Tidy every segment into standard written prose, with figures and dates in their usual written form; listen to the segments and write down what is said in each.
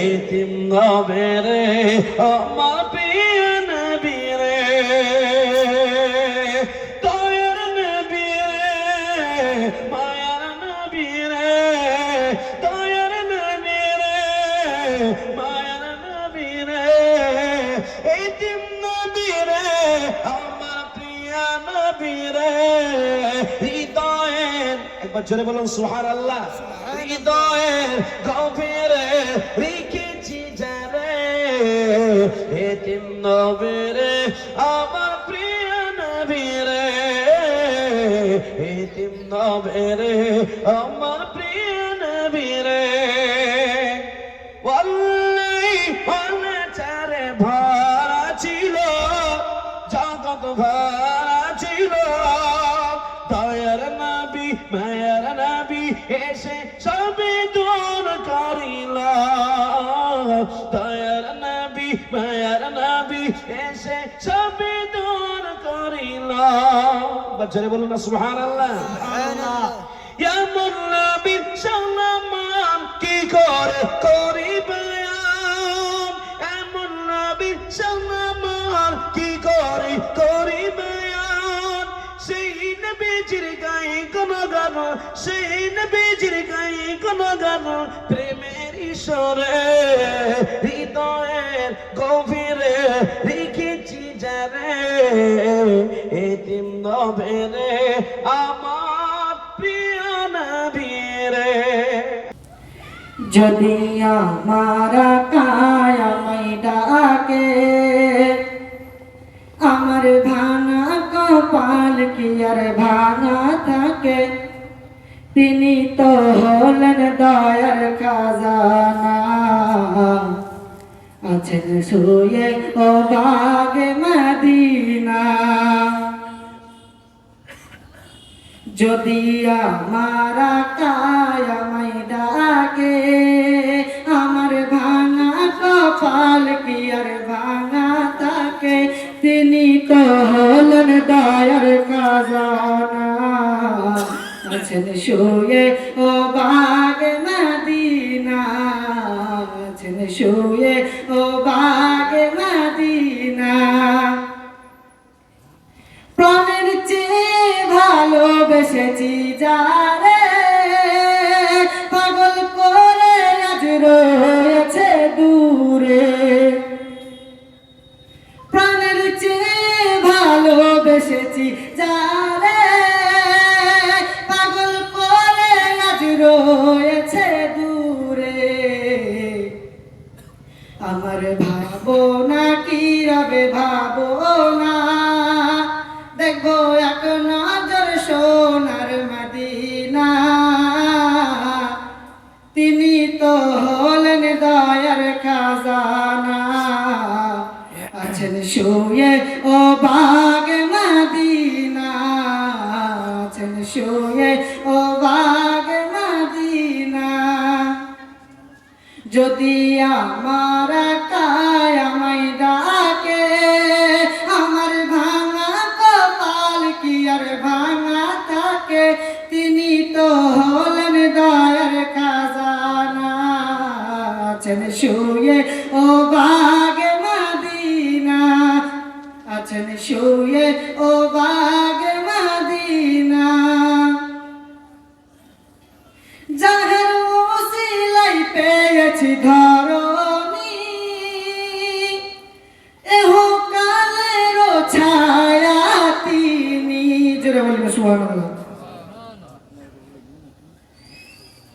এতিম হবে রে আমার প্রিয় নবী রে দয়ার নবী রে মায়ার নবী রে দয়ার নবী রে মায়ার নবী রে এতিম নবী রে আমার প্রিয় নবী রে হৃদয়ের একবার জোরে বলুন সুবহানাল্লাহ হৃদয়ের গভীরে রেখেছি যারে এতিম নবী রে আমার প্রিয় নবী রে এতিম নবী রে আমার প্রিয় নবী রে ওয়াল্লাহি চারে ভরা ছিল জগৎ ভরা ছিল দয়ার নবী মায়ার নবী এসে সবে দূর করিল দয়ার নবী মায়ার নবী এসে সবে দূর করিল বাচ্চারে বলুন না সুবহানাল্লাহ সুবহানাল্লাহ এমন নবী সম্মান কি করে করি বয়ান এমন নবী সম্মান কি করে করি বয়ান সেই নবীজির গায়ে কোন গান সেই নবীজির গায়ে কোন গান প্রেমের ঈশ্বরে হৃদয়ের গভীরে রেখেছি যারে এতিম নবী রে আমার প্রিয় নবী রে যদি আমার কায়ামাই ডাকে আমার ভাঙা কপাল কি আর ভাঙা থাকে তিনি তো হলেন দয়ার খাজানা আছেন শুয়ে ও বাগে মদিনা যদি আমার কায়ামাই ডাকে আমার ভাঙা কপাল কি আর ভাঙা থাকে তিনি তো হলেন দয়ার খাজানা আছেন শুয়ে ও বাগে মদিনা আছেন শুয়ে ও বাগে মদিনা প্রাণের চেয়ে ভালোবেসেছি যারে পাগল করে আজ রয়েছে দূরে প্রাণের চেয়ে ভালোবেসেছি যারে পাগল করে আজ রয়েছে দূরে আমার ভাবনা কি রবে ভাবনা দেখবো এক নজর সোনার মদিনা তিনি তো হলেন দয়ার খাজানা আছেন শুয়ে ও বাগে মদিনা আছেন শুয়ে ও বাগে মদিনা যদি আমার কায়ামাই ডাকে আমার ভাঙা কপাল কি আর ভাঙা থাকে তিনি তো হলেন দয়ার খাজানা আছেন শুয়ে ও বাগে মদিনা আছেন শুয়ে ও বাগে মদিনা যাহের ওসিলাই পেয়েছি ধরণী এহ কালের ছায়া তিনি জোরে বলবেন সুবহানাল্লাহ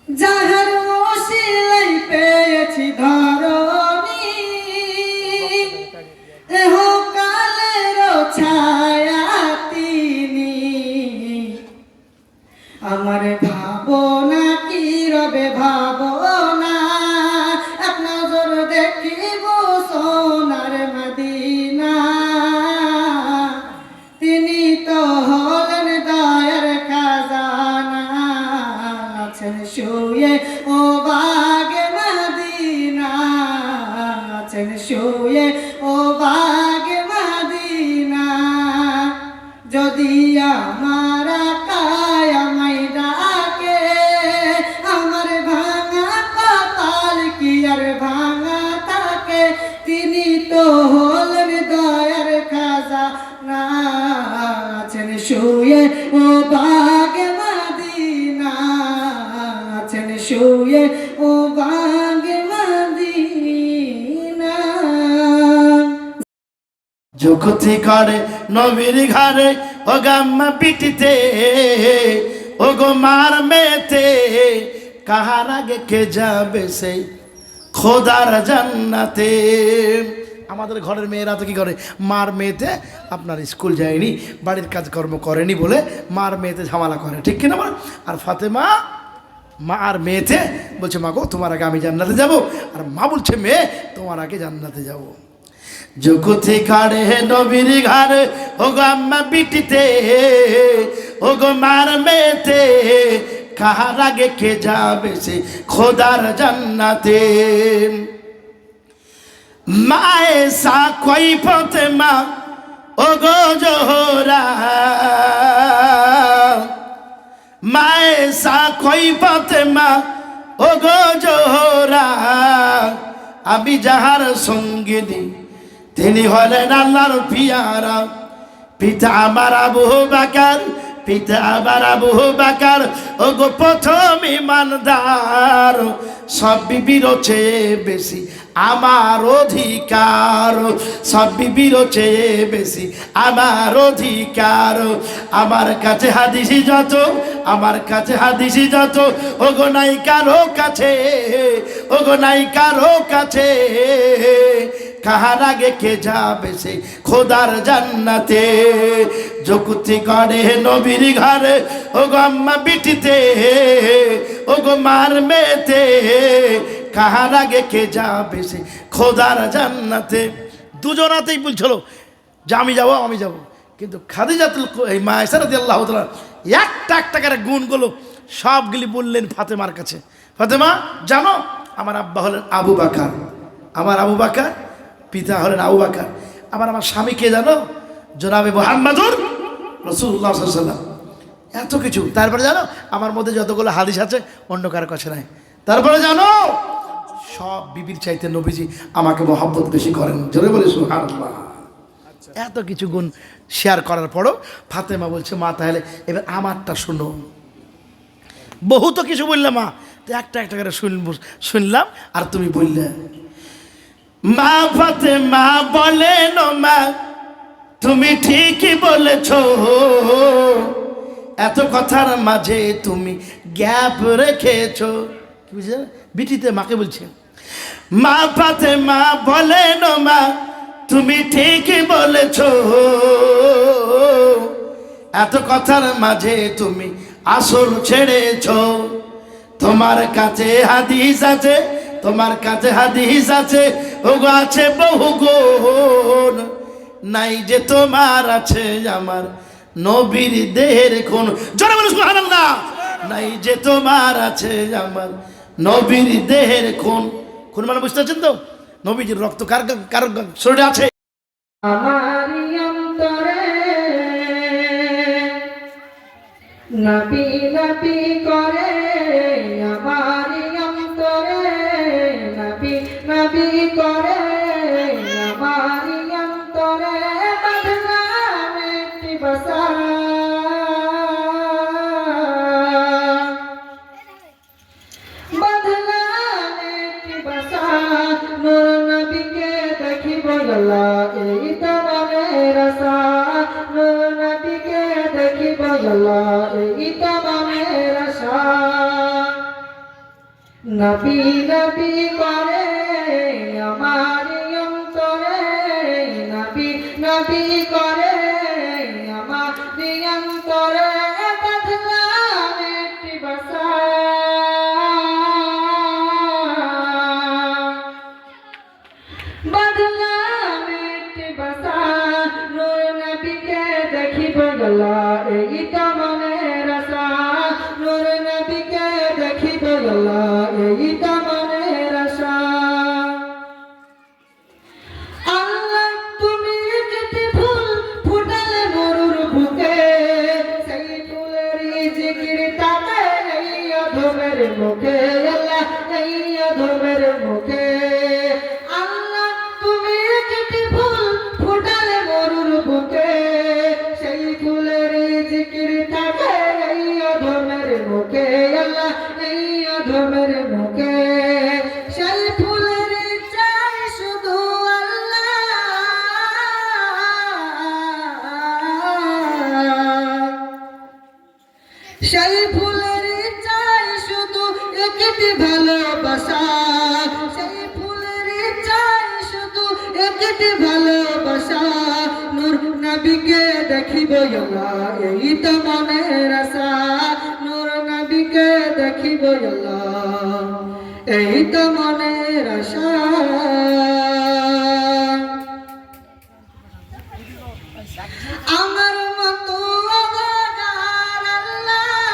যাহের ওসিলাই পেয়েছি ধরণী এহ কালের ছায়া তিনি আমার ভাবনা কি রবে ভাবনা এক নজর দেখিব সোনার মদিনা তিনি তো হলেন দয়ার খাজানা আছেন শুয়ে ও বাগে মদিনা আছেন শুয়ে ও বাগে মদিনা যদি আমার কায়ামাই ডাকে আমার ভাঙা কপাল কি আর ভাঙা ও বাগে মদিনা। যুক্তি করে নবীর ঘরে ও গাম্মা পিটিতে ও গো মার মেতে কাহার আগে কে যাবে সেই খোদার জান্নাতে। আমাদের ঘরের মেয়েরা তো কি করে, মার মেয়েতে আপনার স্কুল যায়নি, বাড়ির কাজকর্ম করেনি বলে মার মেয়েতে ঝামেলা করে, ঠিক কিনা বল? আর ফাতেমা মা আর মেয়েতে বলছে, মা গো তোমার আগে আমি জান্নাতে যাব, আর মা বলছে মেয়ে তোমার আগে জান্নাতে যাব। যুকুতি কাড়ে নবীর ঘরে ও গো আম্মা বিটিতে ও গো মার মেয়েতে কাহার আগে কে যাবে সে খোদার জান্নাতে। মায়ে সা কই ফাতেমা ও গো জোহরা, মায়ে সা কই ফাতেমা ও গো জোহরা, আমি যাহার সঙ্গিনী তিনি হলেন আল্লাহর পিয়ারা। পিতা আমার আবু বকর, পিতা আমার আবু বকর ও গো প্রথম ইমানদার। সব বিবির চেয়ে বেশি আমার অধিকার, সব বিবির চেয়ে বেশি আমার অধিকার। আমার কাছে হাদিসি যত, আমার কাছে হাদিসি যত ও গো নাই কারো কাছে, ও গো নাই কারো কাছে। কাহার আগে কে যাবে সে খোদার জান্নাতে। যুক্তি করে নবীর ঘরে ও গো আম্মা বিটিতে ও গো মার মেয়েতে কাহার আগে কে যাবে সে খোদার জান্নাতে। দুজনাতেই বলছিল যে আমি যাব, আমি যাব, কিন্তু খাদিজাতুল এই মা আয়েশা রাদিয়াল্লাহু তাআলা একটা একটা করে গুণগুলো সবগুলি বললেন ফাতেমার কাছে। ফাতেমা জানো আমার আব্বা হলেন আবু বকর, আমার আবু বকর, পিতা হলেন আবু বকর। আমার স্বামীকে জানো, জনাবে মুহাম্মদুর রাসূলুল্লাহ সাল্লাল্লাহু আলাইহি ওয়াসাল্লাম। এত কিছু। তারপরে জানো আমার মধ্যে যতগুলো হাদিস আছে অন্য কারো কাছে নাই। তারপরে জানো সব বিবির চাইতে নবীজি আমাকে মহব্বত বেশি করেন, জোরে বলে সুবহানাল্লাহ। এত কিছু গুণ শেয়ার করার পরও ফাতেমা বলছে, মা তাহলে এবার আমারটা শুনো। বহু তো কিছু বললে মা, তো একটা একটা করে শুনলাম আর তুমি বললে। মা ফাতেমা বলেন, মা তুমি ঠিকই বলেছ, এত কথার মাঝে তুমি গ্যাপ রেখেছ। কি বুঝলে বিটিতে মাকে বলছে, মা ফাতেমা বলেন, মা তুমি ঠিকই বলেছ, এত কথার মাঝে তুমি আসল ছেড়েছ। তোমার কাছে হাদিস আছে, তোমার কাছে হাদিস আছে, ওগো আছে বহু গুণ, নাই যে তোমার আছে আমার নবীর দেহের খুন। জোরে বলো সুবহানাল্লাহ। নাই যে তোমার আছে আমার নবীর দেহের খুন। খুন মানে বুঝতে পারছেন তো, নবীজির রক্ত কার কার শরীরে আছে। আমারি অন্তরে নবী নবী করে, আমারি অন্তরে নবী নবী করে, আমারি অন্তরে বাঁধলাম একটি বাসা। বাঁধলাম একটি বাসা, নূর নবীকে দেখিব আল্লাহ, এই তো মনের আশা। নূর নবীকে দেখিব আল্লাহ, এই তো মনের আশা। নবী নবী করে আমারি অন্তরে, নবী নবী করে আমারি অন্তরে, বাঁধলাম একটি বাসা। বাঁধলাম একটি বাসা, নূর নবীকে দেখিব আল্লাহ, এই তো মনের আশা। নূর নবীকে দেখিব আল্লাহ, এই তো মনের আশা। আল্লাহ তুমি একটি ফুল ফুটালে মরুর বুকে, সেই ফুলেরই জিকির তাকে এই অধমের মুখে। আল্লাহ এই অধমের মুখে। আল্লাহ তুমি একটি ফুল ফুটালে মরুর বুকে, সেই ফুলেরই জিকির থাকে এই অধমের মুখে। আল্লাহ এই অধমের মুখে। পেতে ভালোবাসা নূর নবীকে দেখিব আল্লাহ এই তো মনের আশা নূর নবীকে দেখিব আল্লাহ এই তো মনের আশা আমার মতো অভাগার আল্লাহ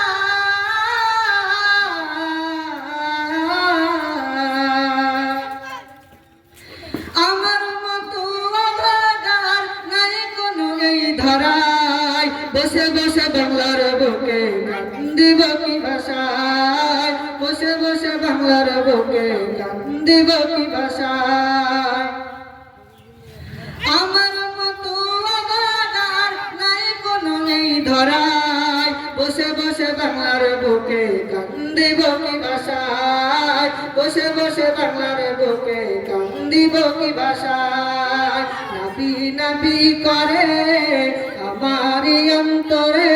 আমার মতো অভাগার নাই কোনো এই ধরায় বসে বসে বাংলার বুকে কান্দিব কি ভাষায় বসে বসে বাংলার বুকে কান্দিব কি ভাষায় আমার মতো অভাগার নাই কোনো এই ধরায় বসে বসে বাংলার বুকে কান্দিব কি ভাষায় বসে বসে বাংলার বুকে কান্দিব কি ভাষায় নবী নবী করে আমার অন্তরে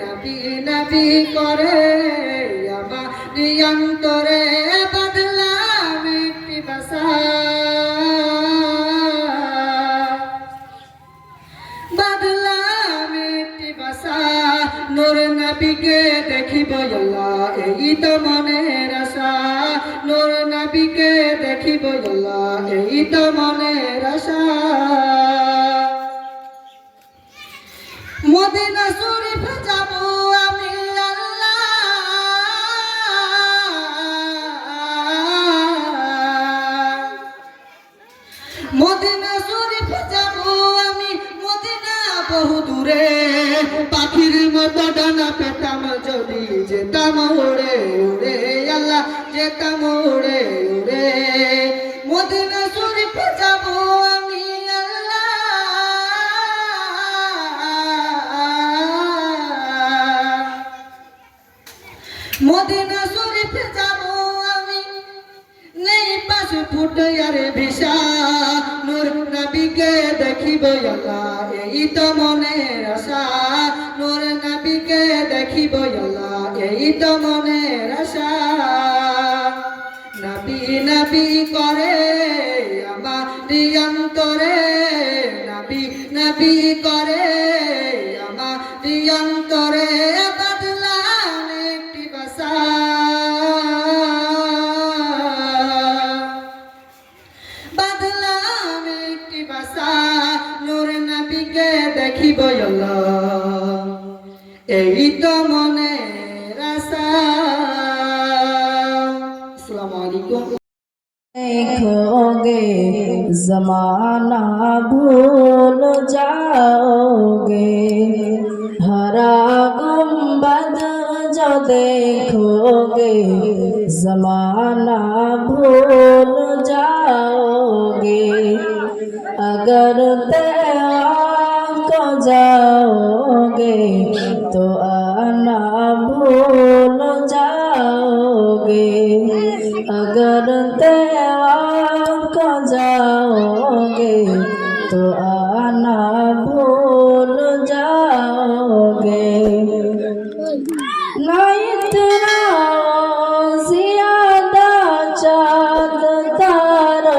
নবী নবী করে আমার অন্তরে বদলাম একটি ভাষা বদলাম একটি ভাষা নূর নবীকে দেখিব আল্লাহ এই তো মনের আশা নূর নবীকে দেখিব আল্লাহ এই তো মনের আশা মদিনা শরীফ যাব আমি আল্লাহ মদিনা শরীফ যাব আমি মদিনা বহু দূরে পাখির মতো ডানা পেতাম যদি যেতাম উড়ে উড়ে আল্লাহ যেতাম উড়ে উড়ে মদিনা শরীফ যাব আমি আল্লাহ মদিনা শরীফ যাব আমি নেই পাশ ফুটে আরে ভিসা নূর নবীকে দেখিব আল্লাহ এই তো মনের আশা নূর নবীকে দেখিব আল্লাহ এই তো মনের আশা নবী নবী করে আমার অন্তরে নবী নবী করে আমার অন্তরে বদলাম একটি ভাষা বদলাম একটি ভাষা নূর নবীকে দেখিব আল্লাহ এই তো মনের আশা আসসালামু আলাইকুম देखोगे जमाना भूल जाओगे हरा गुंबद जो देखोगे जमाना भूल जाओगे अगर तेरा को जाओगे तो आना भूल जाओगे अगर तेरा को जाओगे तो आना भूल जाओगे ना इतना ज्यादा चाँद तारा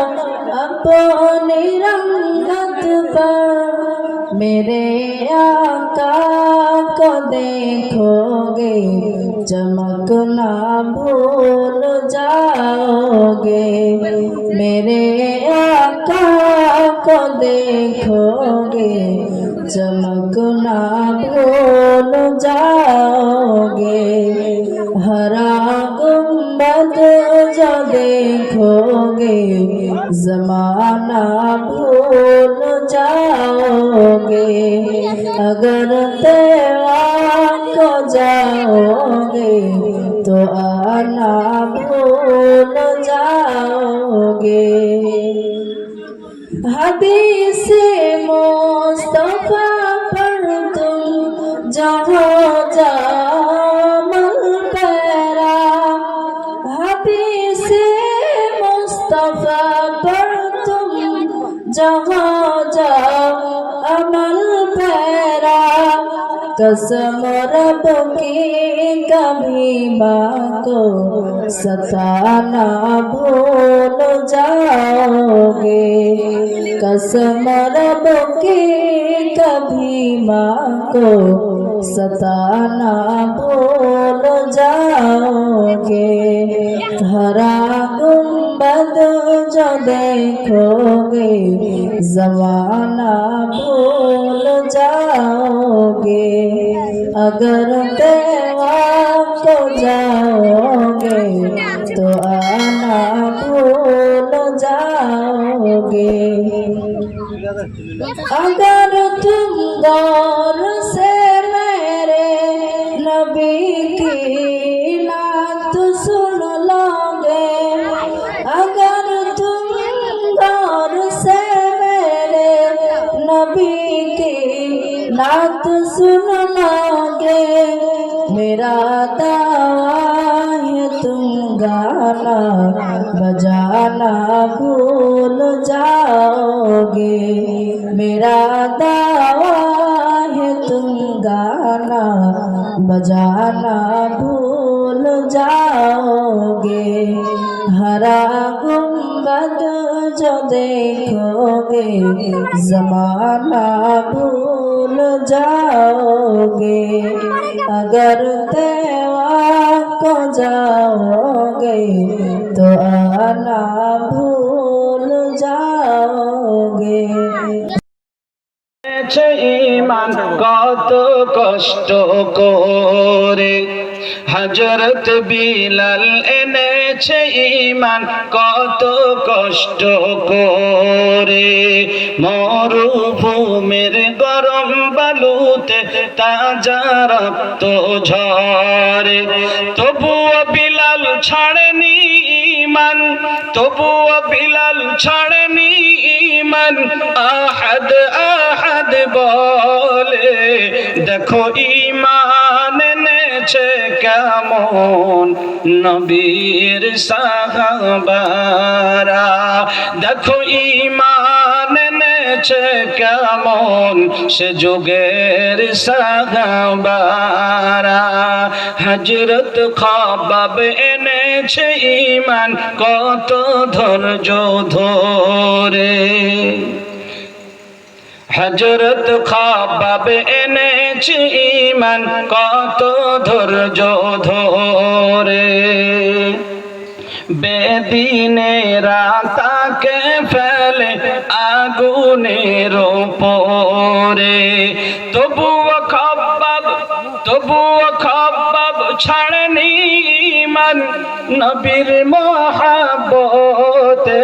अपनी रंगत पर मेरे आका को देखोगे चमकना भूल जाओगे मेरे आका को देखोगे चमकना भूल जाओगे हरा गुंबद जो देखोगे जमाना भूल जाओगे अगर तेरा को जाओगे तो आना भूल जाओगे हदीस मुस्तफा पर तुम जहाँ जामल पैरा हदीस मुस्तफा पर तुम जहाँ जाओ अमल पैरा कसम रब की कभी माँ को सताना भूल जाओगे कसम रब की कभी माँ को सताना भूल जाओगे हरा गुंबद जो देखोगे जमाना भूल जाओगे अगर तेवा को जाओगे तो आना भूल जाओगे अगर तुम गौर से मेरे नबी की नात सुन लोगे अगर तुम गौर से मेरे नबी की नात सुन लोगे मेरा दावा है तुम गाना बजाना भूल जाओगे मेरा दावा है तुम गाना बजाना भूल जाओगे हरा गुंबद जो देखोगे जमाना भूल जाओगे अगर तेवा को जाओगे तो आना भूल जाओगे ইমান কত কষ্ট করে হযরত বিলাল এনেছে ইমান কত কষ্ট করে মরুভূমির গরম বালুতে তাজা রক্ত ঝরে তবুও বিলাল ছাড়েনি ইমান তবুও বিলাল ছাড়েনি ইমান আহাদ আহাদ বলে দেখো ইমান এনেছে কেমন নবীর সাহাবারা দেখো ইমান এনেছে কেমন সে যুগের সাহাবারা হযরত খাবাব এনেছে ইমান কত ধৈর্য ধরে হযরত খাবাব এনেছে ইমান কত ধৈর্য ধরে বেদিনেরা তাকে ফেলে আগুনের উপরে তবুও খাবাব ছাড়েনি ইমান নবীর মহব্বতে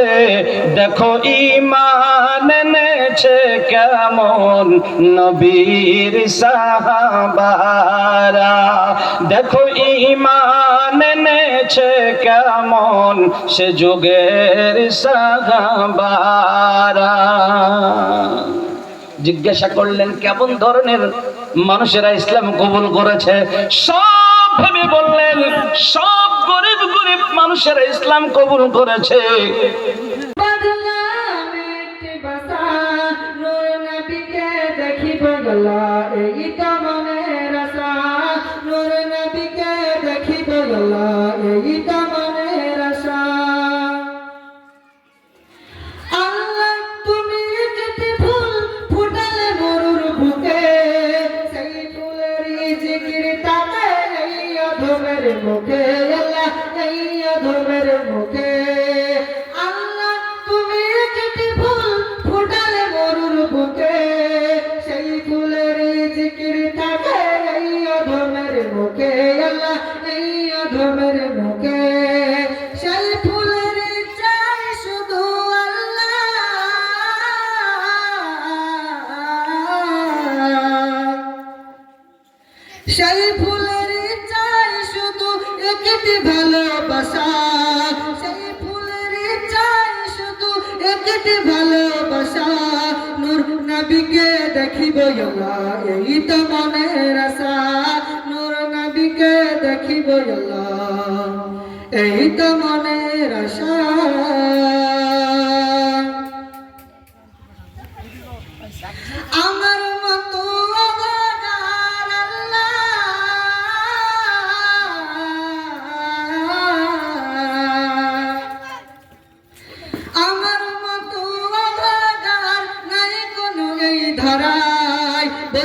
দেখো ইমান এনেছে কেমন নবীর সাহাবারা দেখো ইমান এনেছে কেমন সে যুগের সাহাবারা জিজ্ঞাসা করলেন কেমন ধরনের মানুষেরা ইসলাম কবুল করেছে সব ভেবে বললেন সব গরিব গরিব মানুষেরা ইসলাম কবুল করেছে মুখে আল্লাহ এই অধমের মুখে আল্লাহ তুমি একটি ফুল ফুটালে মরুর বুকে সেই ফুলের জিকির থাকে এই অধমের মুখে আল্লাহ এই অধমের মুখে সেই ফুলের চাই শুধু আল্লাহ সেই ফুলের চাই শুধু একটি ভালোবাসা সেই ফুলের চাই শুধু একটি ভালোবাসা নূর নবীকে দেখিব আল্লাহ এই তো মনের আশা নূর নবীকে দেখিব আল্লাহ এই তো মনের আশা আমার মতো আমার মতো অভাগার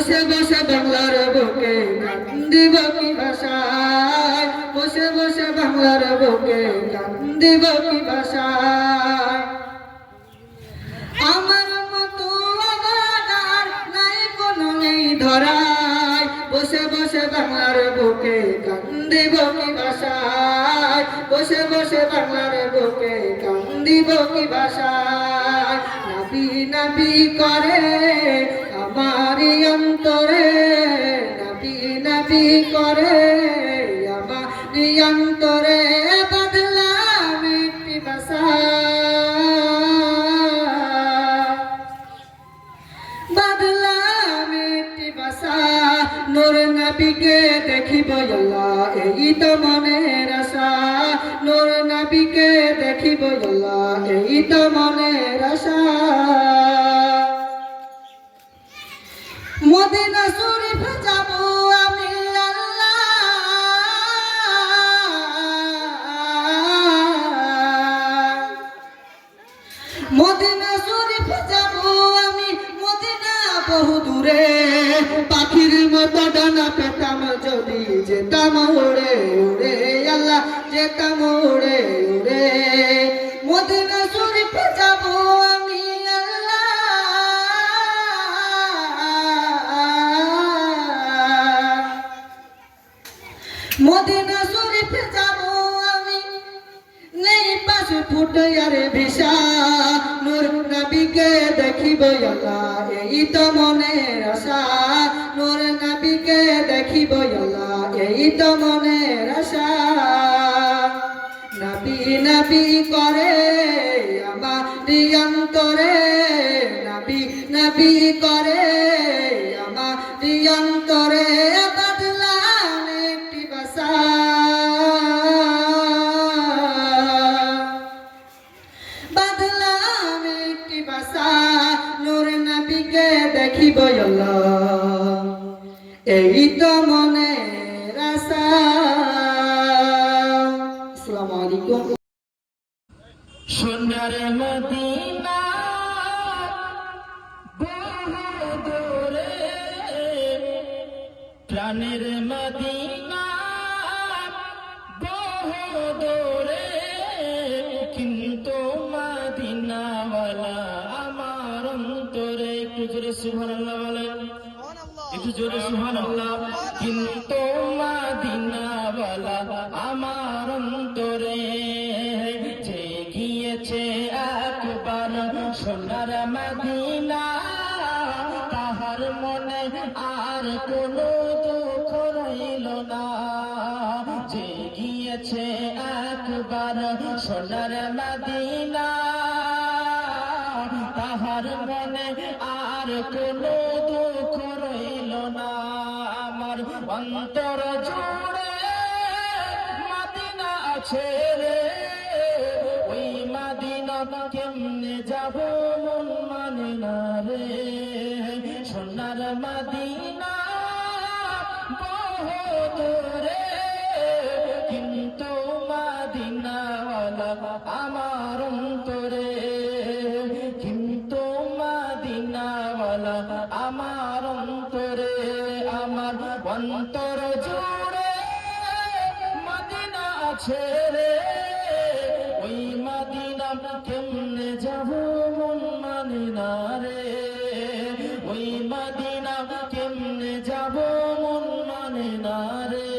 বসে বসে বাংলার বুকে কান্দিব কি ভাষায়, বসে বসে বাংলার বুকে কান্দিব কি ভাষায়। আমার মতো অনাদার নাই কোনো নেই ধরায়, বসে বসে বাংলার বুকে কান্দিব কি ভাষায়, বসে বসে বাংলার বুকে কান্দিব কি ভাষায়। নাবি নাবি করে আমারি অন্তরে, নাবি নাবি করে আমারি অন্তরে, বদলাম একটি ভাষা, বদলাম একটি ভাষা। নূর নবীকে দেখিব আল্লাহ এই তো মনের আশা, নূর নবীকে দেখিব আল্লাহ এই তো মনের আশা। মদিনা শরীফ যাব আমি আল্লাহ, মদিনা শরীফ যাব আমি, মদিনা বহু দূরে, পাখির মতো ডানা পেতাম যদি যেতাম উড়ে উড়ে আল্লাহ, যেতাম উড়ে উড়ে। মদিনা শরীফ যাব আমি আল্লাহ, মদিনা শরীফ যাব আমি, নেই পাশে ফুটে আর ভিসা, নূর নবীকে দেখিব আল্লাহ এই তো মনের আশা, নূর নবীকে দেখিব আল্লাহ এই তো মনের আশা। নবী নবী করে আমার অন্তরে, নবী নবী করে আমার অন্তরে, বদলাম একটি ভাষা, বদলাম একটি ভাষা। নূর নবীকে দেখিব আল্লাহ এই তো মনের আশা। আসসালামু আলাইকুম। সোনার মদিনা বহু দূরে, প্রাণের মদিনা বহু দূরে, কিন্তু মদিনাওয়ালা আমার অন্তরে। একটু জোরে সুবহানাল্লাহ বলেন, একটু জোরে সুবহানাল্লাহ। কিন্তু মদিনাওয়ালা আমার অন্তরে, যে গিয়েছে একবার সোনার মদিনা, তাহার মনে আর কোনো দুঃখ রইল না। যে গিয়েছে একবার সোনার মদিনা, তাহার মনে আর কোনো দুঃখ রইল না। আমার অন্তর জুড়ে মদিনা আছে রে, ওই মদিনা কেমনে যাব মন মানে না রে। সোনার মদিনা বহু দূরে, কিন্তু মদিনাওয়ালা আমার অন্তরে, কিন্তু মদিনাওয়ালা আমার অন্তরে। আমার অন্তর জুড়ে মদিনা আছে রে, ওই মদিনা কেমনে যাব মন মানে না রে। ওই মদিনা কেমনে যাব মন মানে না রে।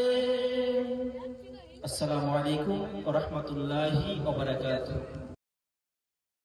আসসালামু আলাইকুম ওয়া রাহমাতুল্লাহি ওয়া বারাকাতুহু।